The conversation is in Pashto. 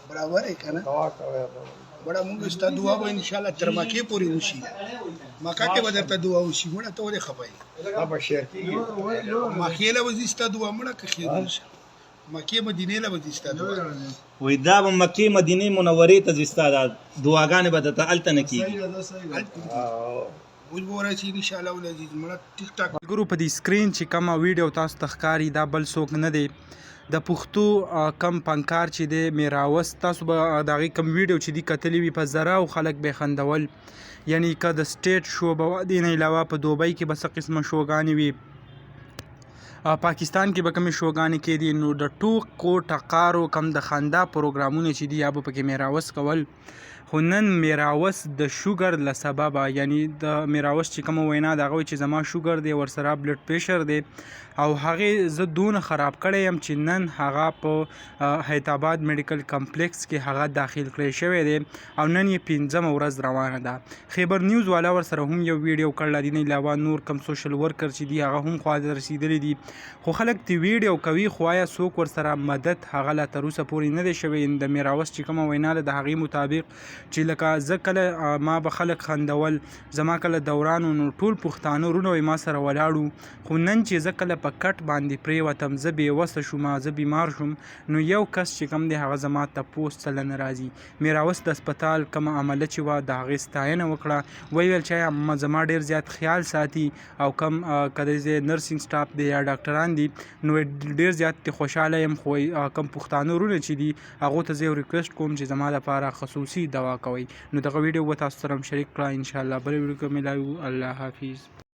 برابر ہے کنه بڑا مونږ ستا دعا به ان شاء الله تر مکه پوری وشي مکه کې به درته دعا وشي مړه ته ولې خپای مکه له وځي ستا دعا مړه که خیر وشي مکه مدینه له وځي ستا دعا وې دا به مکه مدینه منورې ته ځستا دا دعاګانې به درته هلته نه کېږي اوس به ورسي ان شاء الله ولذي مړه ټیک ټاک ګورو په دې سکرین چې کومه ویډیو تاسو ته ښکاري دا بل څوک نه دی د پښتو کم فنکار چې دی میراوس تاسو به د هغې کم ویډیو چې دي کتلي وي په زراو خلک به یې خندول یعنی که د سټیټ شو به دې نه علاوه په دوبۍ کې به څه قسمه شوګانې وي پاکستان کې به کومې شوګانې کېدي نو د ټوکو ټقارو کم د خندا پروګرامونه چې دي یا به پکې میراوس کول خو نن میراوس د شوګر له سببه یعنی د میراوس چې کومه وینا د هغه چې زما شوګر دی ورسره بلډ پریشر دی او هغې زه دونه خراب کړی یم چې نن هغه په حیات آباد میډیکل کمپلیکس کې هغه داخل کړی شوی دی او نن یې 5مه ورځ روانه ده خیبر نیوز والا ورسره هم یو ویډیو کړله دې نه علاوه نور کم سوشل ورکر چې دي هغه هم خوا ته رسېدلي دي خو خلک دې ویډیو کوي خو آیا څوک ورسره مدد هغه لا تر اوسه پورې نه دی شوی د میراوس چې کومه وینا ده د هغې مطابق چې لکه زه کله ما به خلک خندول زما کله دوران و نو ټول پښتانه وروڼه وې ما سره ولاړو خو نن چې زه کله په کټ باندې پرېوتم زه بېوسه شوم زه بیمار شوم نو یو کس چې کوم دی هغه زما تپوس څله نه راځي میراوس د هسپتال کومه عمله چې وه د هغې ستاینه وکړه ویل چې زما ډېر زیات خیال ساتي او کم که د نرسنګ سټاف دی یا ډاکټران دي نو ډېر زیات خوشحاله یم خو کم پښتانه وروڼه چې دي هغو ته زه یو ریکویسټ کوم چې زما لپاره خصوصي دوا کوئ نو دغه ویډیو به تاسو سره هم شریک کړه انشاءالله بله ویډیو کې ملاوو الله حافظ